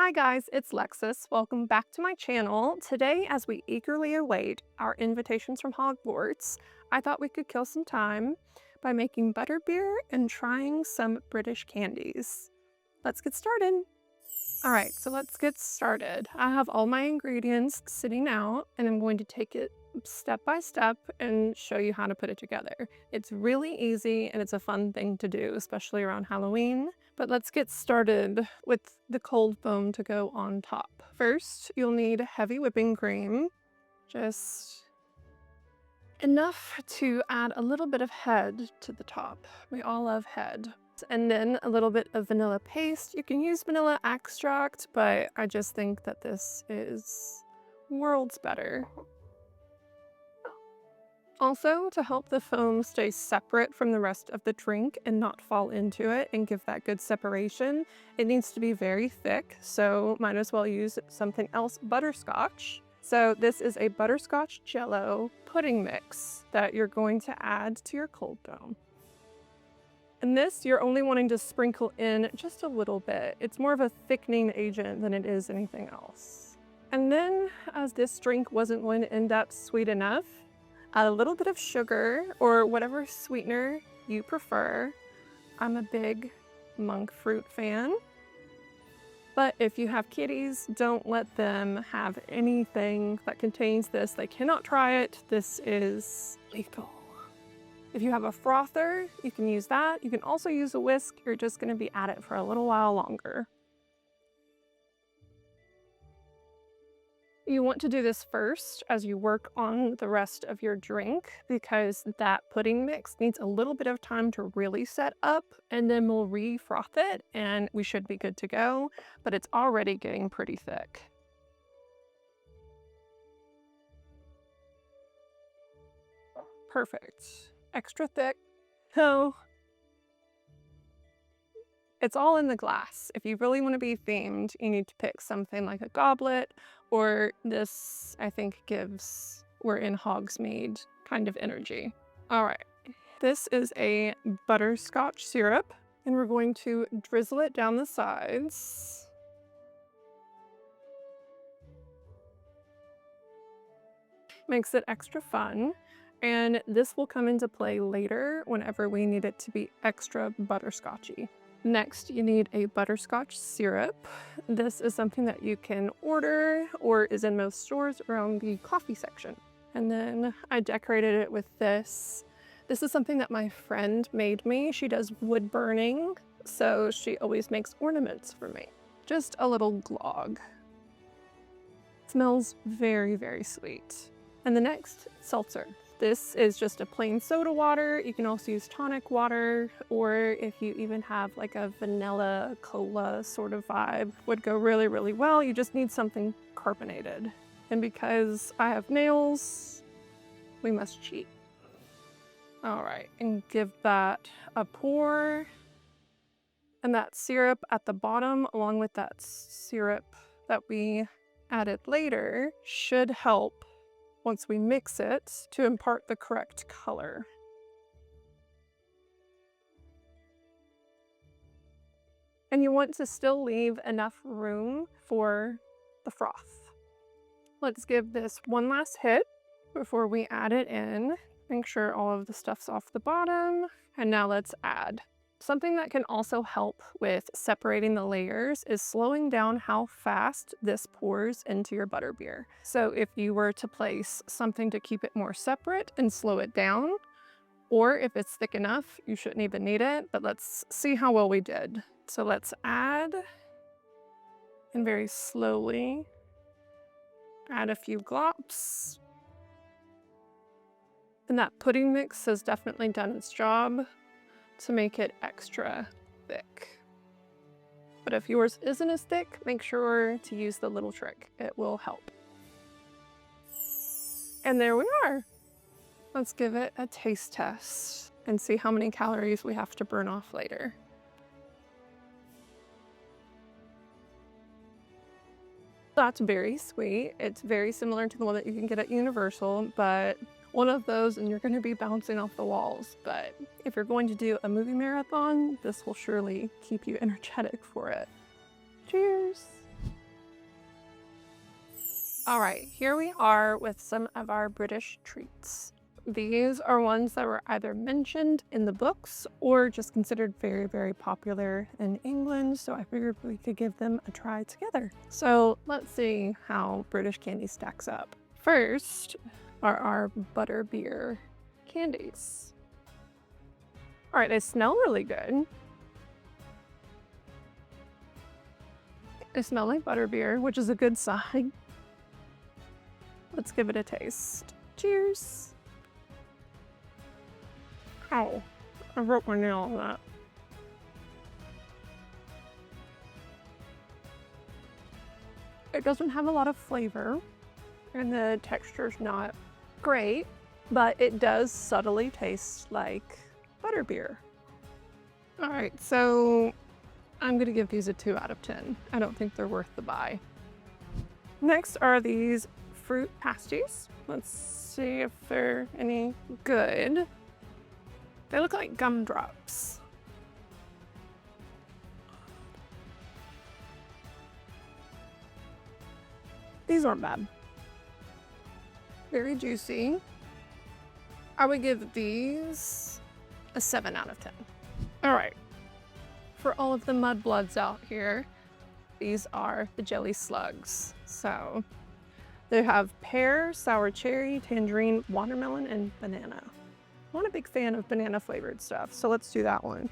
Hi guys, it's Lexus. Welcome back to my channel. Today, as we eagerly await our invitations from Hogwarts, I thought we could kill some time by making butterbeer and trying some British candies. Let's get started. All right, so let's get started. I have all my ingredients sitting out and I'm going to take it step by step and show you how to put it together. It's really easy and it's a fun thing to do, especially around Halloween. But let's get started with the cold foam to go on top. First, you'll need heavy whipping cream, just enough to add a little bit of head to the top. We all love head. And then a little bit of vanilla paste. You can use vanilla extract, but I just think that this is worlds better. Also, to help the foam stay separate from the rest of the drink and not fall into it and give that good separation, it needs to be very thick, so might as well use something else, butterscotch. So this is a butterscotch jello pudding mix that you're going to add to your cold foam. And this, you're only wanting to sprinkle in just a little bit. It's more of a thickening agent than it is anything else. And then, as this drink wasn't going to end up sweet enough, add a little bit of sugar or whatever sweetener you prefer. I'm a big monk fruit fan. But if you have kitties, don't let them have anything that contains this. They cannot try it. This is lethal. If you have a frother, you can use that. You can also use a whisk. You're just going to be at it for a little while longer. You want to do this first as you work on the rest of your drink because that pudding mix needs a little bit of time to really set up, and then we'll re-froth it and we should be good to go, but it's already getting pretty thick. Perfect. Extra thick. So it's all in the glass. If you really want to be themed, you need to pick something like a goblet, or this, I think, gives we're in Hogsmeade kind of energy. All right, this is a butterscotch syrup, and we're going to drizzle it down the sides. Makes it extra fun. And this will come into play later whenever we need it to be extra butterscotchy. Next, you need a butterscotch syrup. This is something that you can order or is in most stores around the coffee section. And then I decorated it with this. This is something that my friend made me. She does wood burning, so she always makes ornaments for me. Just a little glog. Smells very, very sweet. And the next, seltzer. This is just a plain soda water. You can also use tonic water, or if you even have like a vanilla cola sort of vibe, would go really, really well. You just need something carbonated. And because I have nails, we must cheat. All right, and give that a pour. And that syrup at the bottom, along with that syrup that we added later, should help once we mix it to impart the correct color. And you want to still leave enough room for the froth. Let's give this one last hit before we add it in. Make sure all of the stuff's off the bottom. And now let's add. Something that can also help with separating the layers is slowing down how fast this pours into your butterbeer. So if you were to place something to keep it more separate and slow it down, or if it's thick enough, you shouldn't even need it, but let's see how well we did. So let's add, and very slowly add a few glops. And that pudding mix has definitely done its job to make it extra thick. But if yours isn't as thick, make sure to use the little trick. It will help. And there we are. Let's give it a taste test and see how many calories we have to burn off later. That's very sweet. It's very similar to the one that you can get at Universal, but one of those and you're going to be bouncing off the walls. But if you're going to do a movie marathon, this will surely keep you energetic for it. Cheers! All right, here we are with some of our British treats. These are ones that were either mentioned in the books or just considered very, very popular in England, so I figured we could give them a try together. So let's see how British candy stacks up. First are our Butterbeer candies. All right, they smell really good. They smell like butterbeer, which is a good sign. Let's give it a taste. Cheers. Ow, I broke my nail on that. It doesn't have a lot of flavor, and the texture's not great, but it does subtly taste like butterbeer. All right, so I'm gonna give these a 2 out of 10. I don't think they're worth the buy. Next are these fruit pasties. Let's see if they're any good. They look like gumdrops. These aren't bad. Very juicy. I would give these a 7 out of 10. All right. For all of the mudbloods out here, these are the jelly slugs. So they have pear, sour cherry, tangerine, watermelon, and banana. I'm not a big fan of banana flavored stuff, so let's do that one.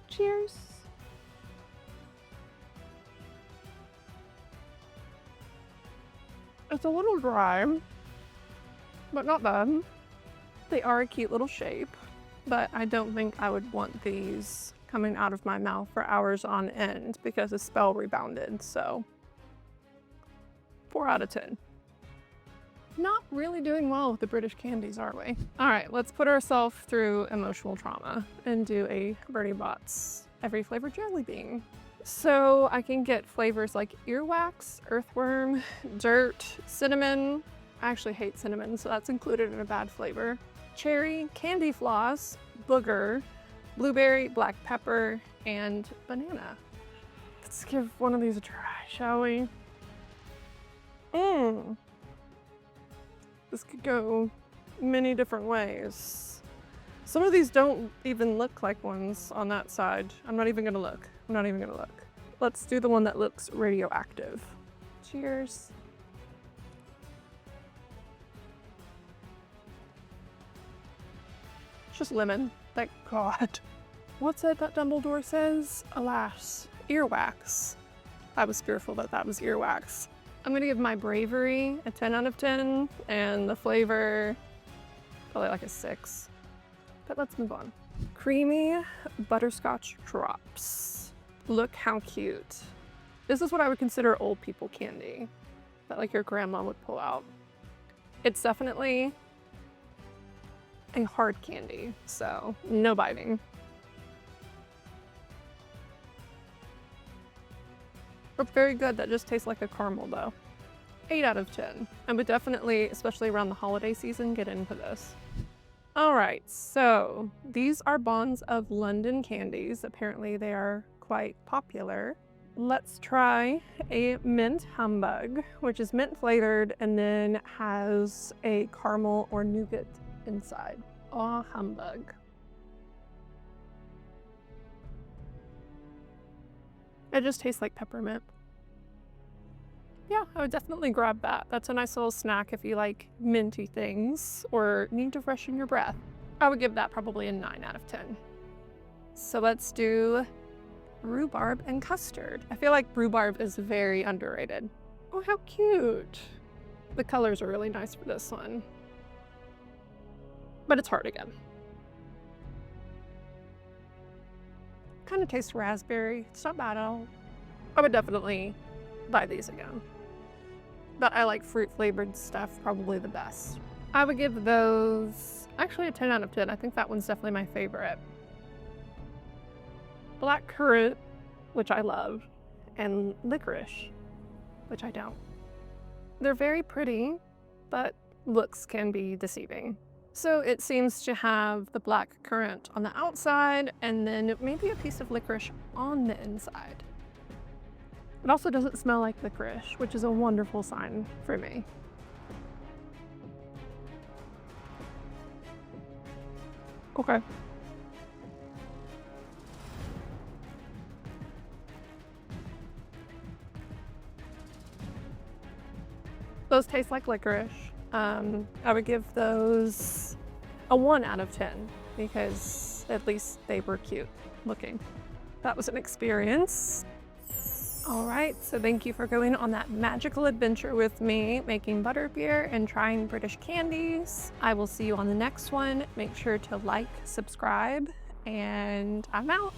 Cheers. It's a little dry, but not bad. They are a cute little shape, but I don't think I would want these coming out of my mouth for hours on end because the spell rebounded, so 4 out of 10. Not really doing well with the British candies, are we? All right, let's put ourselves through emotional trauma and do a Bertie Bott's every flavor jelly bean. So I can get flavors like earwax, earthworm, dirt, cinnamon. I actually hate cinnamon, so that's included in a bad flavor. Cherry, candy floss, booger, blueberry, black pepper, and banana. Let's give one of these a try, shall we? This could go many different ways. Some of these don't even look like ones on that side. I'm not even gonna look. Let's do the one that looks radioactive. Cheers. It's just lemon. Thank God. What's it that Dumbledore says? Alas, earwax. I was fearful that that was earwax. I'm gonna give my bravery a 10 out of 10 and the flavor probably like a 6. But let's move on. Creamy butterscotch drops. Look how cute. This is what I would consider old people candy that like your grandma would pull out. It's definitely a hard candy, so no biting. It's very good. That just tastes like a caramel though. 8 out of 10. I would definitely, especially around the holiday season, get into this. All right, so these are Bonds of London candies. Apparently they are quite popular. Let's try a mint humbug, which is mint flavored and then has a caramel or nougat inside. Aw, humbug. It just tastes like peppermint. Yeah, I would definitely grab that. That's a nice little snack if you like minty things or need to freshen your breath. I would give that probably a 9 out of 10. So let's do rhubarb and custard. I feel like rhubarb is very underrated. Oh, how cute. The colors are really nice for this one. But it's hard again. Kind of tastes raspberry. It's not bad at all. I would definitely buy these again. But I like fruit flavored stuff probably the best. I would give those actually a 10 out of 10. I think that one's definitely my favorite. Black currant, which I love, and licorice, which I don't. They're very pretty, but looks can be deceiving. So it seems to have the black currant on the outside and then maybe a piece of licorice on the inside. It also doesn't smell like licorice, which is a wonderful sign for me. Okay. Those taste like licorice. I would give those a 1 out of 10 because at least they were cute looking. That was an experience. All right, so thank you for going on that magical adventure with me, making butterbeer and trying British candies. I will see you on the next one. Make sure to like, subscribe, and I'm out.